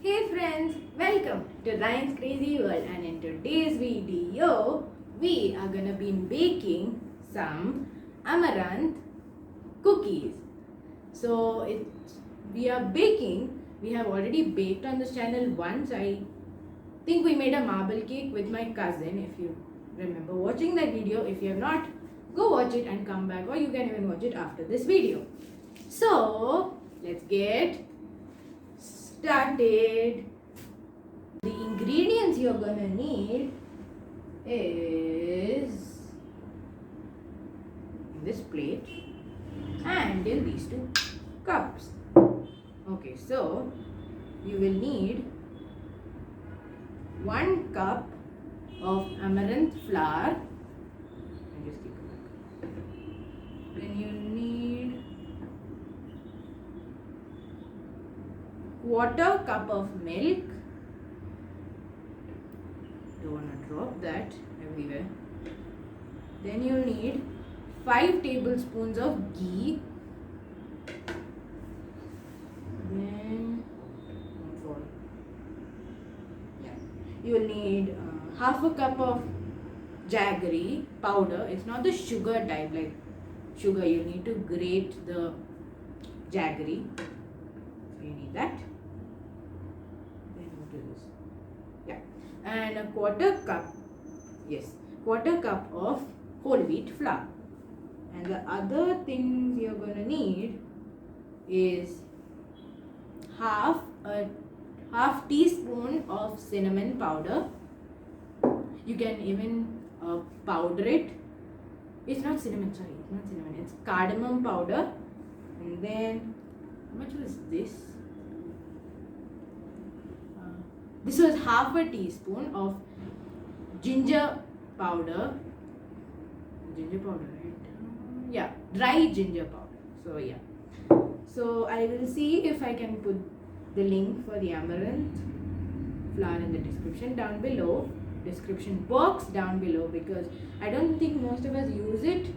Hey friends, welcome to Ryan's Crazy World, and in today's video we are gonna be baking some Amaranth cookies. So we are baking, we have already baked on this channel once. I think we made a marble cake with my cousin. If you remember watching that video, if you have not, go watch it and come back, or you can even watch it after this video. So let's get started. The ingredients you're gonna need is in this plate and in these two cups. Okay, so you will need 1 cup of amaranth flour. I'll just keep it back. Then you need 1/4 cup of milk. Don't want to drop that everywhere. Then you need 5 tablespoons of ghee. Then you will need half a cup of jaggery powder. It's not the sugar type, like sugar. You need to grate the jaggery. So you need that. Then what is this? Yeah, and a 1/4 cup. Yes, 1/4 cup of whole wheat flour. And the other things you're gonna need is half teaspoon of cinnamon powder. You can even powder it. It's not cinnamon, sorry, it's not cinnamon, it's cardamom powder. And then how much was this? This was half a teaspoon of ginger powder. Ginger powder, right? Yeah, dry ginger powder. So yeah. So I will see if I can put the link for the amaranth flour in the description down below, description box down below, because I don't think most of us use it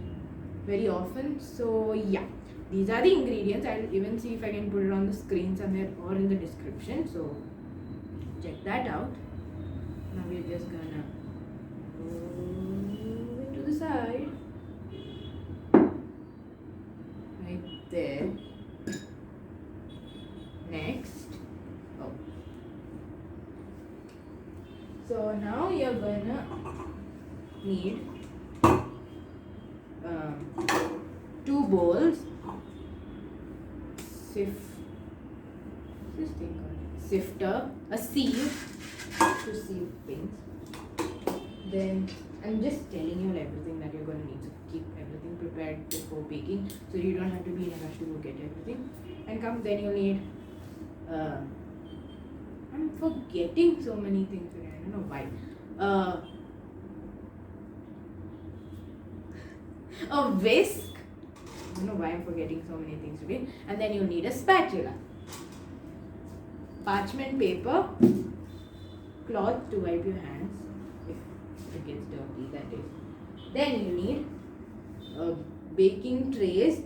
very often. So yeah, these are the ingredients. I'll even see if I can put it on the screen somewhere or in the description. So check that out. Now we're just gonna move it to the side. Right there. Next. Oh. So now you're gonna need 2 bowls. Sifter, a sieve to sieve things. Then I'm just telling you everything that you're going to need to keep everything prepared before baking, so you don't have to be in a rush to go get everything. And then you'll need I'm forgetting so many things today. I don't know why. A whisk. I don't know why I'm forgetting so many things today. And then you'll need a spatula, parchment paper, cloth to wipe your hands if it gets dirty, that is. Then you need baking trays.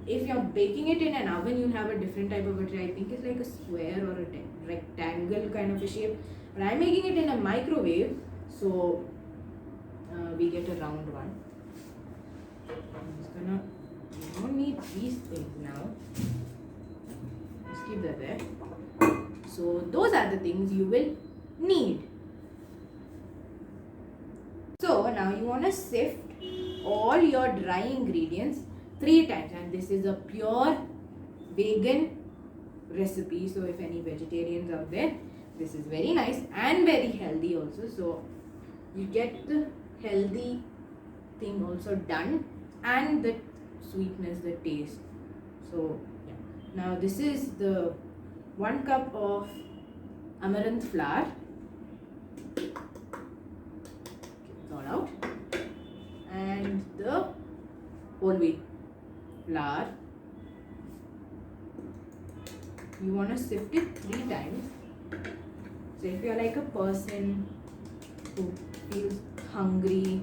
If you're baking it in an oven, you'll have a different type of a tray. I think it's like a square or a rectangle kind of a shape. But I'm making it in a microwave, so we get a round one. I'm just gonna, you don't need these things now. Just keep that there. So those are the things you will need. So now you want to sift all your dry ingredients 3 times, and this is a pure vegan recipe. So if any vegetarians out there, this is very nice and very healthy also. So you get the healthy thing also done, and the sweetness, the taste. So yeah. Now this is the 1 cup of amaranth flour. Get it all out. And the whole wheat flour. You want to sift it 3 times. So if you're like a person who feels hungry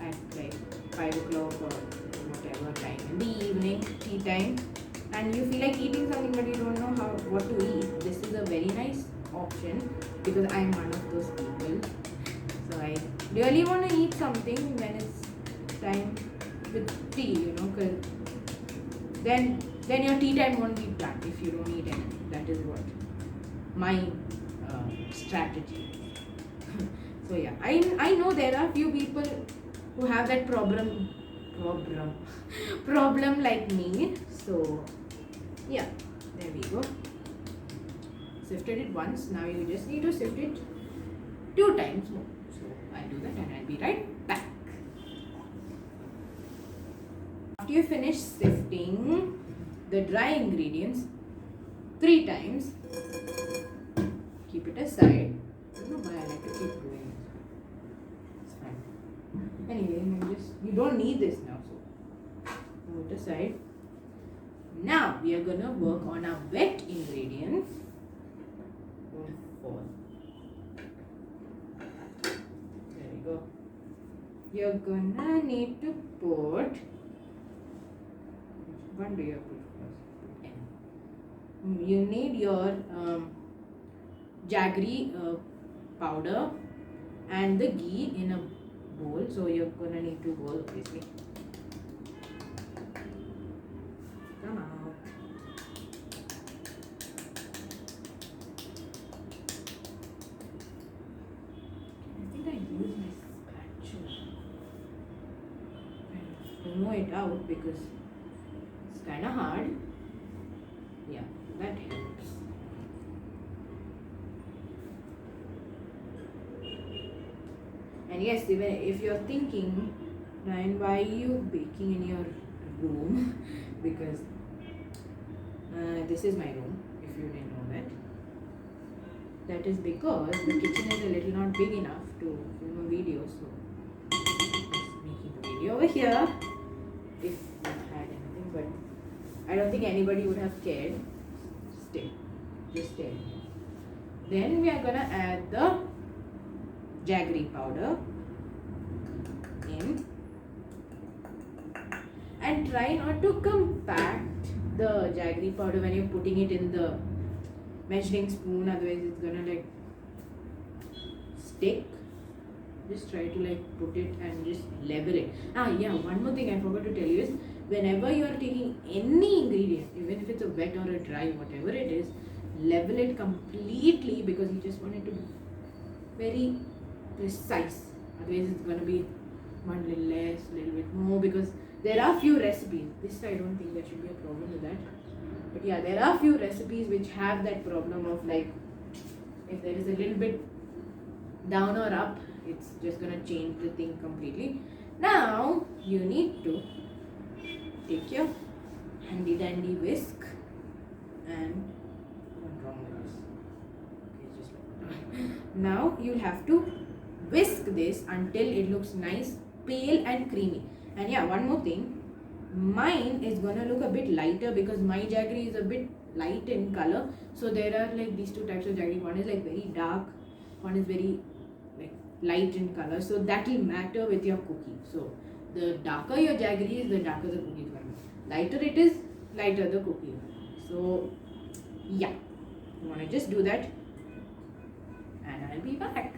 at like 5 o'clock or whatever time in the evening, tea time, and you feel like eating something but you don't know what to eat, this is a very nice option because I'm one of those people. So I really want to eat something when it's time with tea, because then your tea time won't be done if you don't eat anything. That is what my strategy is. So yeah, I know there are few people who have that problem like me. So yeah, there we go. Sifted it once, now you just need to sift it 2 times more. So I'll do that and I'll be right back. After you finish sifting the dry ingredients 3 times, keep it aside. I don't know why I like to keep doing it. It's fine. Anyway, you don't need this now, so move it aside. Now we are gonna work on our wet ingredients. There we go. You're gonna need to put. One do you put first? You need your jaggery powder and the ghee in a bowl. So you're gonna need 2 bowls, obviously. Come out. Use my spatula and remove it out because it's kind of hard. Yeah, that helps. And yes, even if you're thinking, Ryan, why are you baking in your room? Because this is my room, if you didn't know that. That is because the kitchen is a little not big enough to film a video, so just making a video over here if you had anything, but I don't think anybody would have cared. Just stay. Then we are gonna add the jaggery powder in and try not to compact the jaggery powder when you're putting it in the measuring spoon, otherwise it's gonna like stick. Just try to like put it and just level it. Yeah, one more thing I forgot to tell you is whenever you are taking any ingredient, even if it's a wet or a dry, whatever it is, level it completely because you just want it to be very precise. Otherwise it's gonna be one little less, little bit more, because there are few recipes. This I don't think there should be a problem with that. But yeah, there are few recipes which have that problem of like, if there is a little bit down or up, it's just gonna change the thing completely. Now, you need to take your handy dandy whisk and, what's wrong with this? Okay, just like that. Now, you'll have to whisk this until it looks nice, pale and creamy. And yeah, one more thing. Mine is gonna look a bit lighter because my jaggery is a bit light in color. So there are like these 2 types of jaggery. One is like very dark, one is very like light in color. So that will matter with your cookie. So the darker your jaggery is, the darker the cookie is going to be. Lighter it is, lighter the cookie. So yeah, you want to just do that, and I'll be back.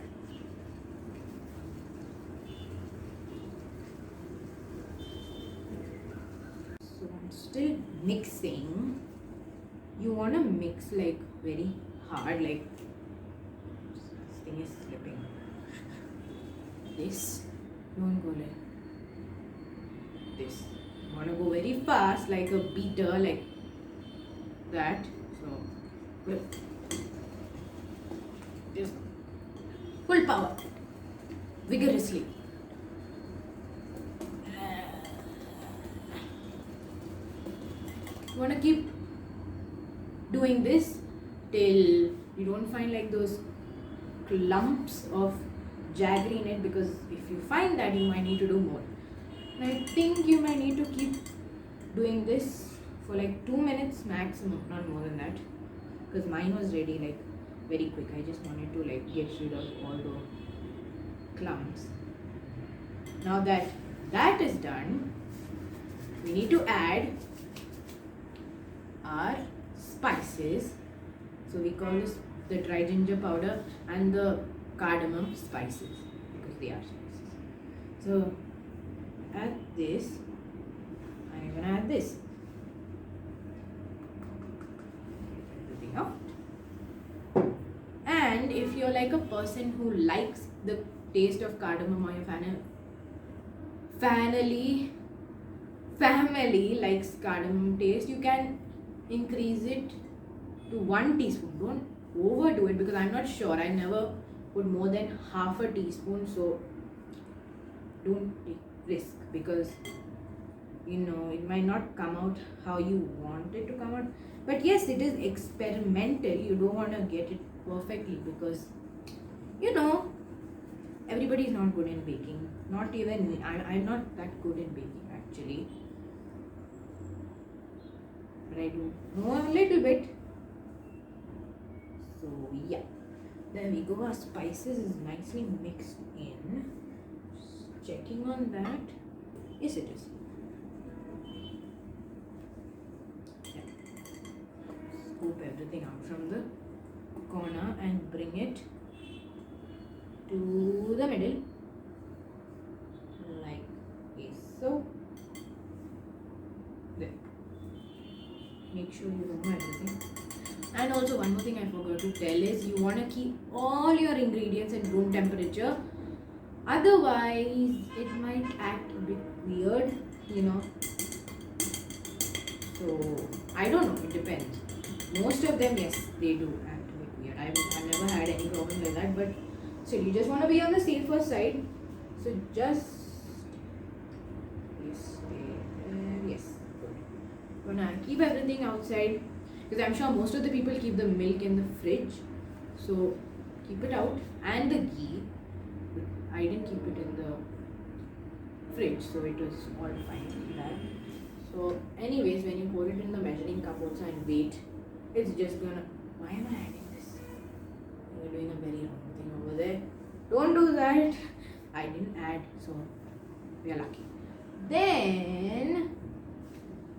Still mixing. You want to mix like very hard, like this thing is slipping. This, don't go like this. You want to go very fast like a beater, like that. So just full power, vigorously. You want to keep doing this till you don't find like those clumps of jaggery in it, because if you find that, you might need to do more. And I think you might need to keep doing this for like 2 minutes maximum, not more than that, because mine was ready like very quick. I just wanted to like get rid of all the clumps. Now that that is done, we need to add our spices. So we call this the dry ginger powder and the cardamom spices, because they are spices. So add this, and you're gonna add this. Everything out. And if you're like a person who likes the taste of cardamom, or your family likes cardamom taste, you can increase it to 1 teaspoon. Don't overdo it, because I'm not sure. I never put more than half a teaspoon, so don't take risk, because it might not come out how you want it to come out. But yes, it is experimental. You don't want to get it perfectly, because everybody is not good in baking. Not even me. I'm not that good in baking actually, but I do know a little bit. So yeah, there we go. Our spices is nicely mixed in. Just checking on that. Yes, it is. Yeah. Scoop everything out from the corner and bring it to the middle, like so. There. Make sure you remove everything. And also one more thing I forgot to tell is, you want to keep all your ingredients at room temperature. Otherwise, it might act a bit weird, So, I don't know, it depends. Most of them, yes, they do act a bit weird. I've never had any problem like that, but still, you just want to be on the safer side. So, just, yes, good. Gonna keep everything outside, because I'm sure most of the people keep the milk in the fridge. So, keep it out, and the ghee. I didn't keep it in the fridge, so it was all fine like that. So anyways, when you pour it in the measuring cup also and wait, it's just gonna, why am I adding this? You're doing a very wrong thing over there. Don't do that. I didn't add, so we are lucky. Then,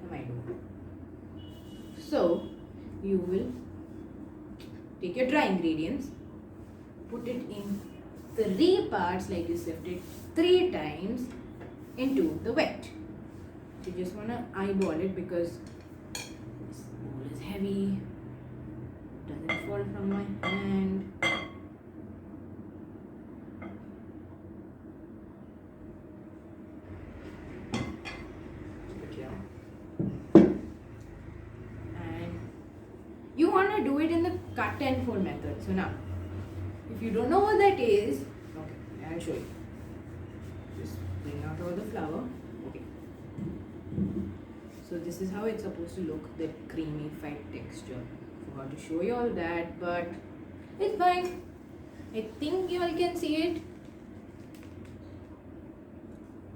what am I doing? So, you will take your dry ingredients, put it in 3 parts, like you sifted 3 times into the wet. You just want to eyeball it, because this bowl is heavy, doesn't fall from my hand. And you want to do it in the cut and fold method. So now, if you don't know what that is, okay, I'll show you. Just bring out all the flour. Okay. So this is how it's supposed to look, the creamy fat texture. Forgot to show you all that, but it's fine. I think you all can see it.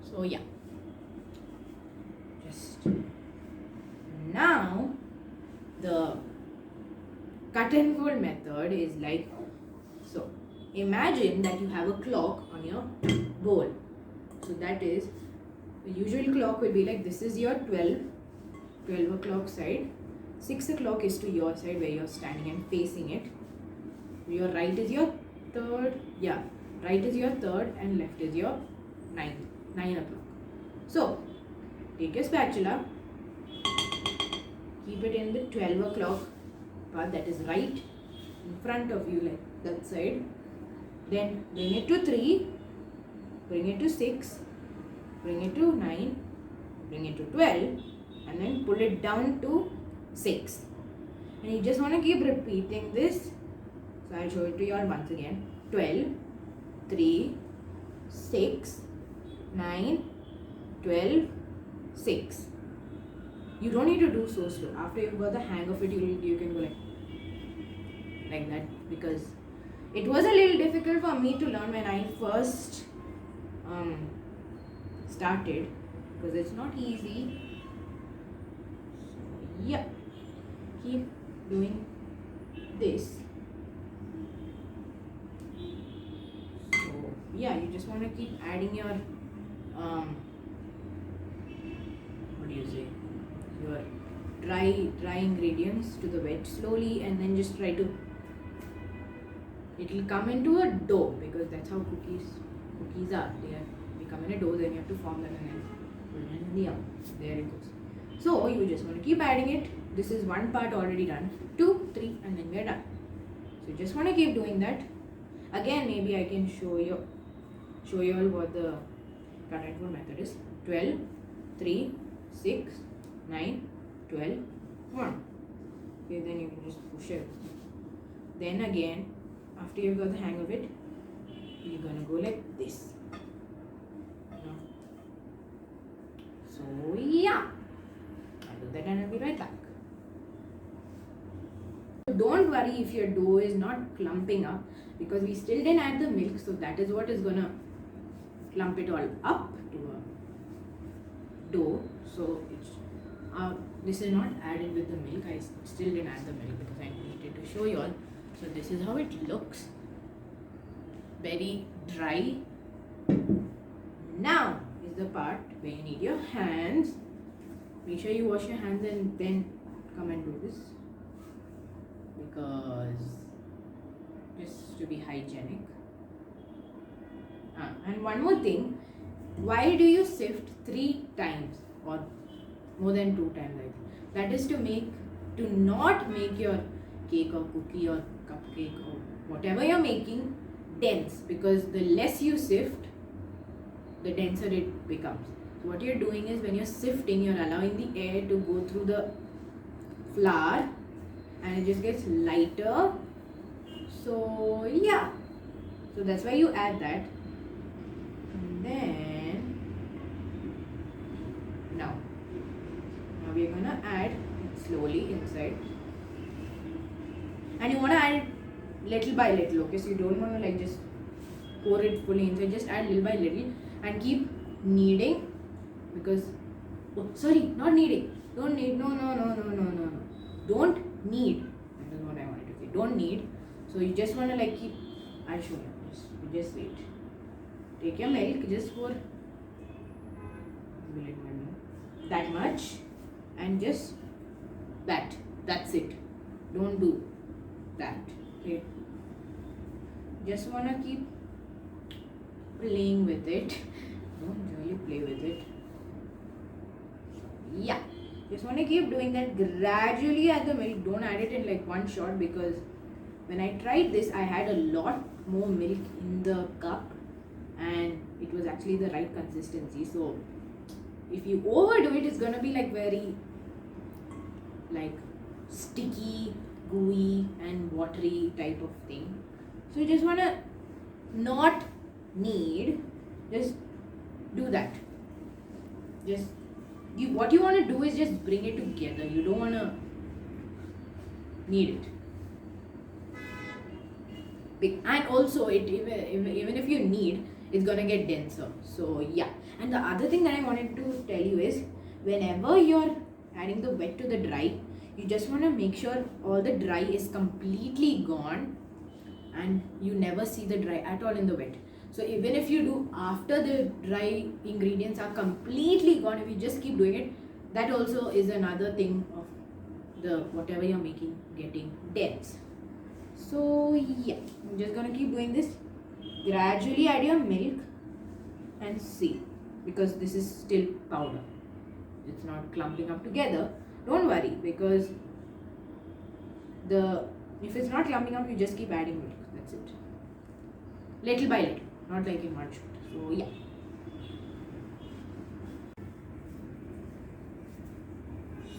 So yeah. Just now, the cut and fold method is like so. Imagine that you have a clock on your bowl. So that is, the usual clock will be like, this is your 12 o'clock side. 6 o'clock is to your side where you're standing and facing it. Your right is your third. Yeah, right is your third and left is your 9 o'clock. So take your spatula, keep it in the 12 o'clock part, that is right in front of you, like that side. Then bring it to 3, bring it to 6, bring it to 9, bring it to 12, and then pull it down to 6. And you just want to keep repeating this. So I'll show it to you all once again. 12, 3, 6, 9, 12, 6. You don't need to do so slow. After you've got the hang of it, you can go like that, because it was a little difficult for me to learn when I first started, because it's not easy. So yeah, keep doing this. So yeah, you just want to keep adding your what do you say, your dry ingredients to the wet slowly, and then just try to it will come into a dough, because that's how cookies are. They come in a dough, then you have to form them and then put it in the oven. There it goes. So you just want to keep adding it. This is one part already done. 2, 3, and then we are done. So you just want to keep doing that. Again, maybe I can show you all what the cut and fold method is. 12, 3, 6, 9, 12, 1. Okay, then you can just push it. Then again, after you've got the hang of it, you're gonna go like this. So yeah, I'll do that and I'll be right back. Don't worry if your dough is not clumping up, because we still didn't add the milk, so that is what is gonna clump it all up to a dough. So it's this is not added with the milk. I still didn't add the milk because I needed to show you all. So this is how it looks. Very dry. Now is the part where you need your hands. Make sure you wash your hands and then come and do this, because just to be hygienic. And one more thing, why do you sift 3 times or more than 2 times? I think that is to not make your cake or cookie or cupcake or whatever you're making dense, because the less you sift, the denser it becomes. So what you're doing is, when you're sifting, you're allowing the air to go through the flour and it just gets lighter. So yeah, so that's why you add that. And then now we're gonna add it slowly inside, and you want to add it little by little. Okay, so you don't want to like just pour it fully inside, just add little by little and keep kneading, because not kneading, don't knead, no, don't knead, that is what I wanted to say, don't knead. So you just want to like keep, I'll show you, just wait, take your milk, just pour that much, and just that's it, don't do that. Okay, just want to keep playing with it, don't really play with it. Yeah, just want to keep doing that gradually. Add the milk, don't add it in like one shot, because when I tried this, I had a lot more milk in the cup and it was actually the right consistency. So if you overdo it, it's gonna be like very like sticky, gooey and watery type of thing. So you just want to not knead, just do that. Just what you want to do is just bring it together. You don't want to knead it. And also, it even if you knead, it's gonna get denser. So yeah. And the other thing that I wanted to tell you is, whenever you're adding the wet to the dry, you just want to make sure all the dry is completely gone and you never see the dry at all in the wet. So even if you do after the dry ingredients are completely gone, if you just keep doing it, that also is another thing of the whatever you're making getting dense. So yeah, I'm just gonna keep doing this. Gradually add your milk and see, because this is still powder, it's not clumping up together. Don't worry, because if it's not clumping up, you just keep adding milk. That's it. Little by little, not like in one shot. So yeah.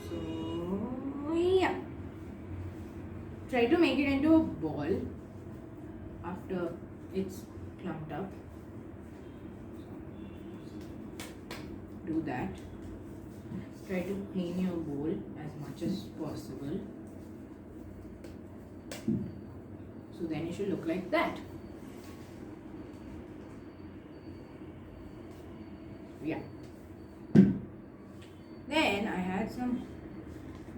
So yeah. Try to make it into a ball after it's clumped up. Do that. Try to clean your bowl as much as possible. So then it should look like that. Yeah. Then I had some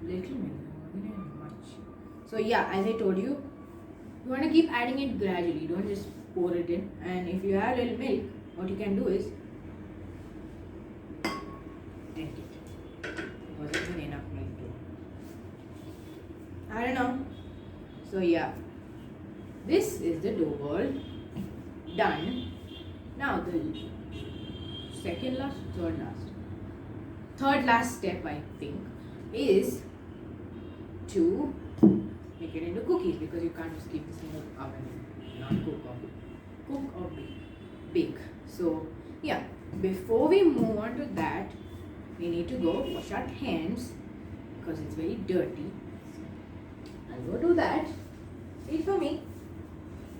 little milk, not much. So yeah, as I told you, you want to keep adding it gradually. Don't just pour it in. And if you have little milk, what you can do is drink it, because it's enough milk to, I don't know. So yeah, this is the dough ball done. Now the third last step I think is to make it into cookies, because you can't just keep this in the oven and not cook or bake. So yeah, before we move on to that, we need to go wash our hands because it's very dirty. I'll go do that. Wait for me.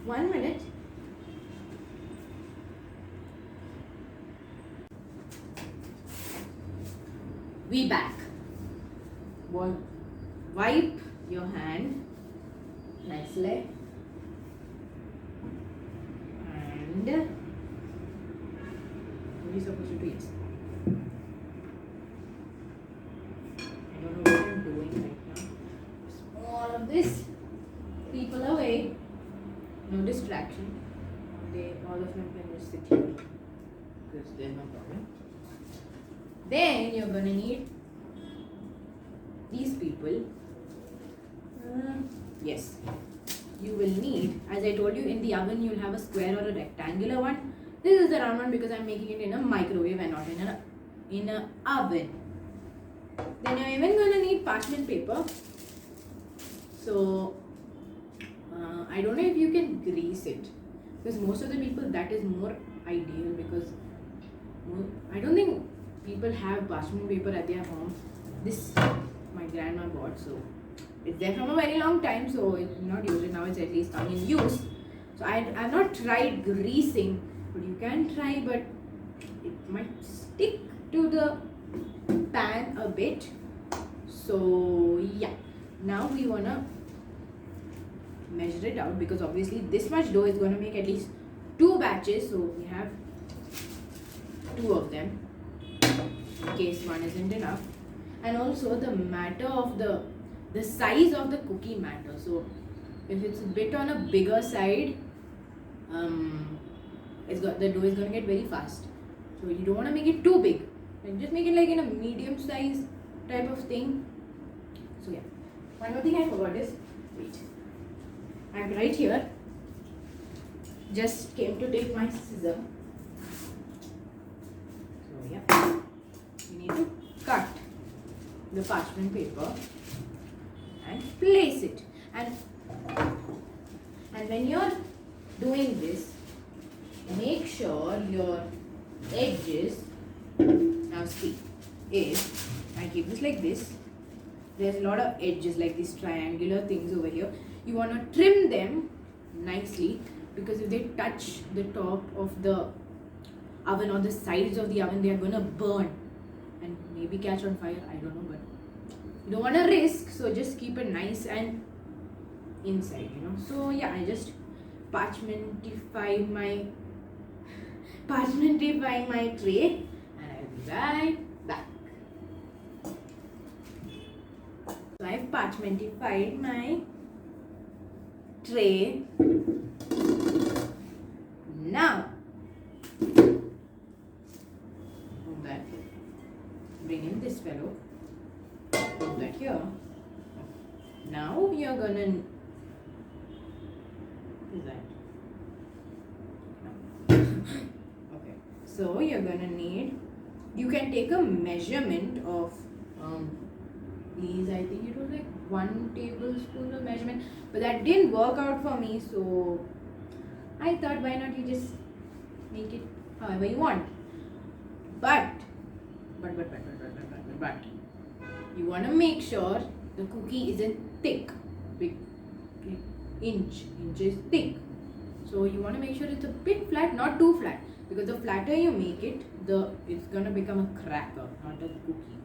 1 minute. We back. Wipe your hand nicely and what are you supposed to do? Yes. I don't know what I'm doing right now. All of this, people away, no distraction. All of them can just sit here because there's no problem. Then you're gonna need these people. Yes, you will need, as I told you, in the oven you'll have a square or a rectangular one. This is the round one because I'm making it in a microwave and not in a oven. Then you're even gonna need parchment paper. So I don't know if you can grease it, because most of the people that is more ideal, because I don't think people have parchment paper at their home. This my grandma bought, so it's there from a very long time, so it's not used. Now it's at least coming in use. So I've not tried greasing, but you can try, but it might stick to the pan a bit. So yeah, now we wanna measure it out, because obviously this much dough is gonna make at least 2 batches, so we have 2 of them in case one isn't enough. And also the matter of the size of the cookie matter. So if it's a bit on a bigger side, the dough is gonna get very fast. So you don't want to make it too big, and just make it like in a medium size type of thing. So yeah, one more thing I forgot is, wait, I'm right here. Just came to take my scissor. So yeah, you need to cut the parchment paper and place it, and when you're doing this, make sure your edges, now see, is, I keep this like this, there's a lot of edges like these triangular things over here. You want to trim them nicely, because if they touch the top of the oven or the sides of the oven, they are going to burn and maybe catch on fire, I don't know, but you don't want to risk, so just keep it nice and inside, So yeah, I just parchmentify my tray, and I'll be right back. So I've parchmentified my tray. Now move that, bring in this fellow, put that here. Now you're gonna do that. Okay, so you're gonna need, you can take a measurement of these, I think it was like 1 tablespoon of measurement, but that didn't work out for me, so I thought, why not you just make it however you want. But you want to make sure the cookie isn't thick, big inches thick. So you want to make sure it's a bit flat, not too flat, because the flatter you make it, it's gonna become a cracker, not a cookie.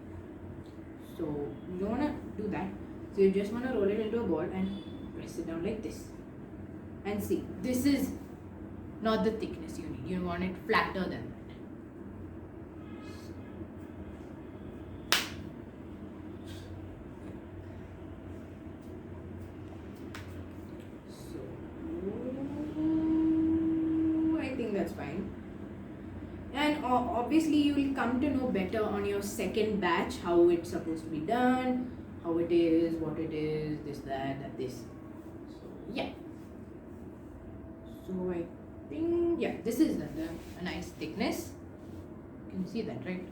So you don't want to do that. So you just want to roll it into a ball and press it down like this. And see, this is not the thickness you need. You want it flatter than that. So I think that's fine. And obviously you will come to know better on your second batch how it's supposed to be done, how it is, what it is, this, that, this. So yeah. So I think, yeah, this is a nice thickness. You can see that, right?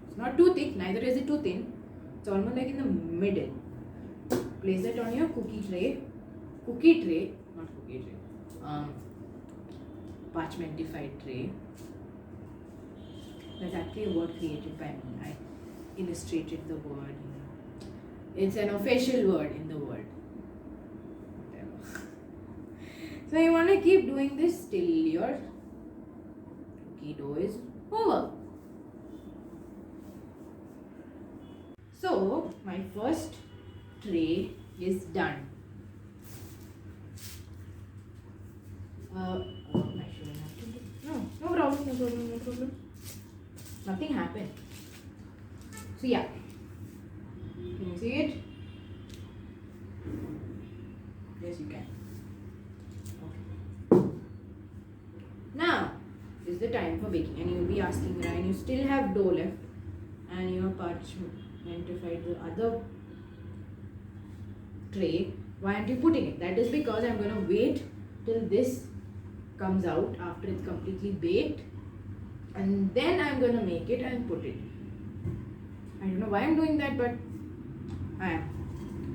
It's not too thick, neither is it too thin. It's almost like in the middle. Place it on your cookie tray, not cookie tray, parchmentified tray. That's actually a word created by me. I illustrated the word. It's an official word in the world. Whatever. So you want to keep doing this till your cookie dough is over. So my first tray is done. I shouldn't have to do. No problem. Nothing happened. So yeah, can you see it? Yes, you can. Okay. Now is the time for baking, and you'll be asking, Ryan, you still have dough left, and you have parchmentified the other tray. Why aren't you putting it? That is because I'm going to wait till this comes out after it's completely baked, and then I'm going to make it and put it. I don't know why I'm doing that, but I am.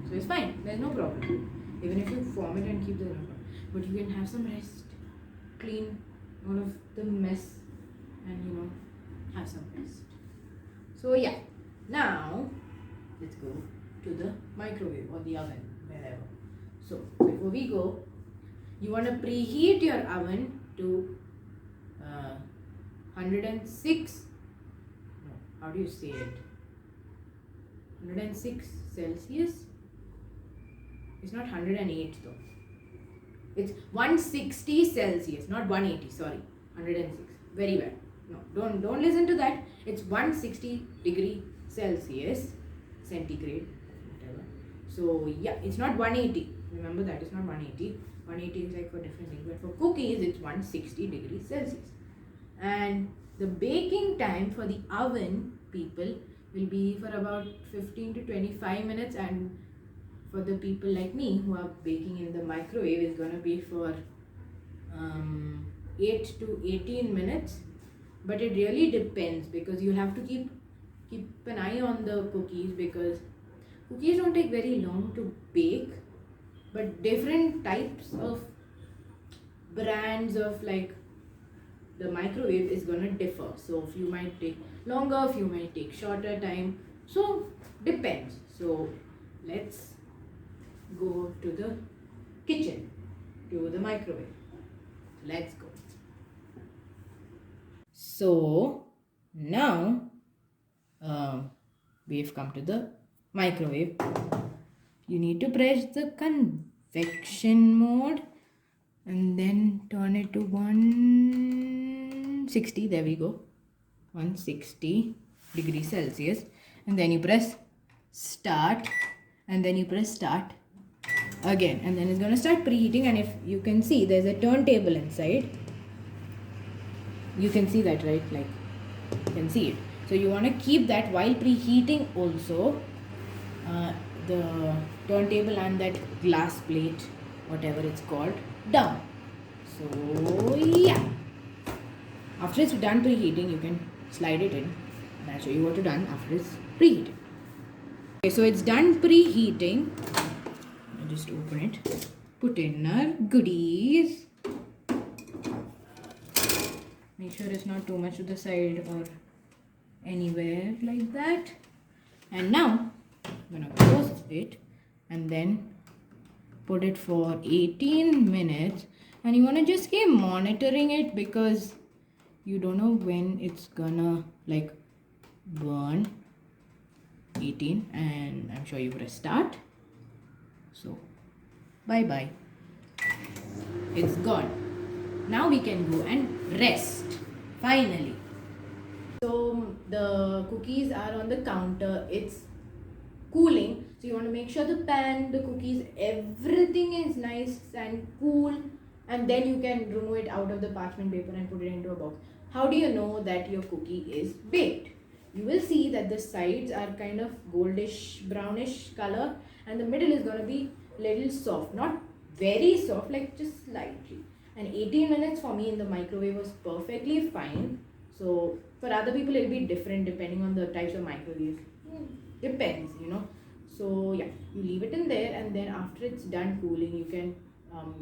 So it's fine. There's no problem. Even if you form it and keep the rubber, but you can have some rest, clean all of the mess, and have some rest. So yeah, now let's go to the microwave or the oven, wherever. So before we go, you want to preheat your oven to 106. No, how do you say it? 106 Celsius. It's not 108 though. It's 160 Celsius, not 180. Sorry, 106. Very well. No, don't listen to that. It's 160 degree Celsius, centigrade, whatever. So yeah, it's not 180. Remember that, it's not 180. 180 is like for different things, but for cookies it's 160 degrees Celsius. And the baking time for the oven, people, will be for about 15 to 25 minutes, and for the people like me who are baking in the microwave, is going to be for 8 to 18 minutes. But it really depends, because you have to keep an eye on the cookies, because cookies don't take very long to bake, but different types of brands of like the microwave is going to differ. So a few might take longer, a few might take shorter time. So depends. So let's go to the kitchen, to the microwave. Let's go. So now we've come to the microwave. You need to press the convection mode and then turn it to 160. There we go. 160 degrees Celsius. And then you press start, and then you press start again, and then it's going to start preheating. And if you can see, there's a turntable inside. You can see that, right? Like, you can see it. So you want to keep that while preheating also, the turntable and that glass plate, whatever it's called, down. So yeah, after it's done preheating, you can slide it in, and I'll show you what to done after it's preheated. Okay, so it's done preheating. I'll just open it, put in our goodies. Make sure it's not too much to the side or anywhere like that. And now I'm gonna close it and then put it for 18 minutes. And you wanna just keep monitoring it, because you don't know when it's gonna like burn. 18, and I'm sure you press start. So bye bye. It's gone. Now we can go and rest. Finally. So the cookies are on the counter. It's cooling. So you want to make sure the pan, the cookies, everything is nice and cool. And then you can remove it out of the parchment paper and put it into a box. How do you know that your cookie is baked? You will see that the sides are kind of goldish, brownish color, and the middle is going to be little soft. Not very soft, like just slightly. and 18 minutes for me in the microwave was perfectly fine. So for other people it'll be different depending on the types of microwaves. Depends, you know. So yeah, you leave it in there, and then after it's done cooling, you can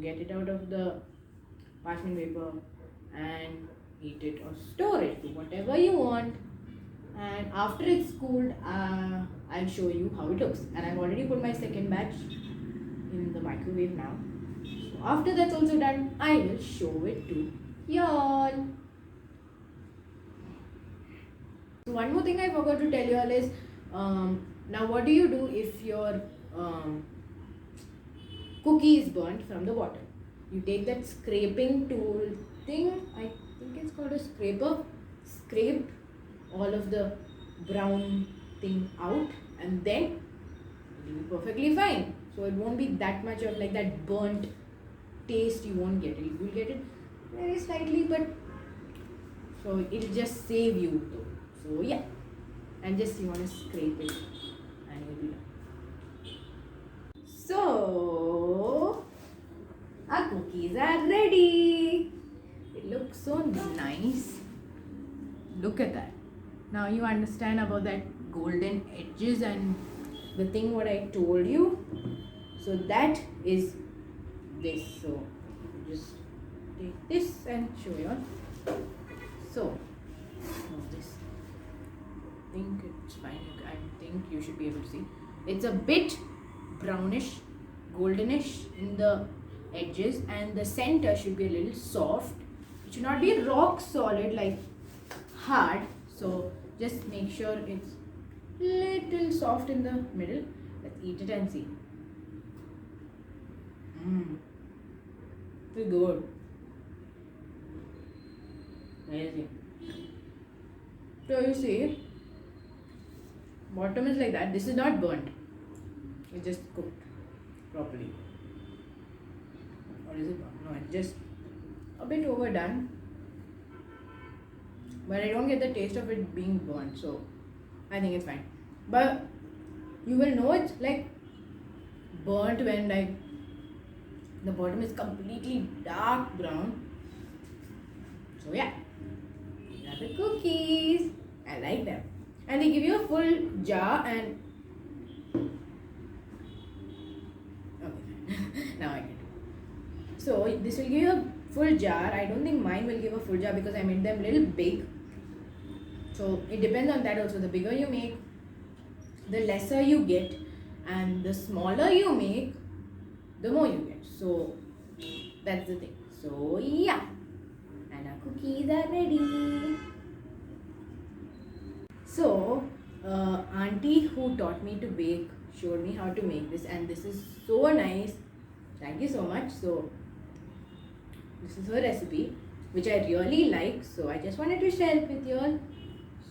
get it out of the parchment paper and eat it or store it, do whatever you want. And after it's cooled, I'll show you how it looks. And I've already put my second batch in the microwave now. So after that's also done, I will show it to y'all. So one more thing I forgot to tell y'all is, now what do you do if your cookie is burnt from the bottom? You take that scraping tool thing, I think it's called a scraper, scrape all of the brown thing out, and then it will be perfectly fine. So it won't be that much of like that burnt taste, you won't get it. You will get it very slightly, but so it'll just save you though. So yeah, and just you want to scrape it and you'll be done. So our cookies are ready. It looks so nice. Look at that. Now you understand about that golden edges and the thing what I told you. So that is this. So just take this and show you all. So this. I think it's fine. I think you should be able to see. It's a bit brownish, goldenish in the edges, and the center should be a little soft. It should not be rock solid like hard. So just make sure it's little soft in the middle. Let's eat it and see. It's good. Amazing. So you see, bottom is like that. This is not burnt. It's just cooked properly. Or is it burnt? No, it's just a bit overdone. But I don't get the taste of it being burnt, so I think it's fine. But you will know it's like burnt when like the bottom is completely dark brown. So yeah, these are the cookies. I like them. And they give you a full jar and okay, now I get it. So this will give you a full jar. I don't think mine will give a full jar because I made them little big. So it depends on that also. The bigger you make, the lesser you get, and the smaller you make, the more you get. So that's the thing. So yeah, and our cookies are ready. So auntie who taught me to bake showed me how to make this, and this is so nice. Thank you so much. So this is her recipe, which I really like. So I just wanted to share it with you all.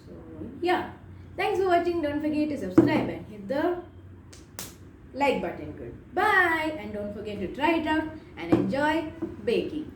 So yeah, thanks for watching. Don't forget to subscribe and hit the like button. Goodbye, and don't forget to try it out and enjoy baking.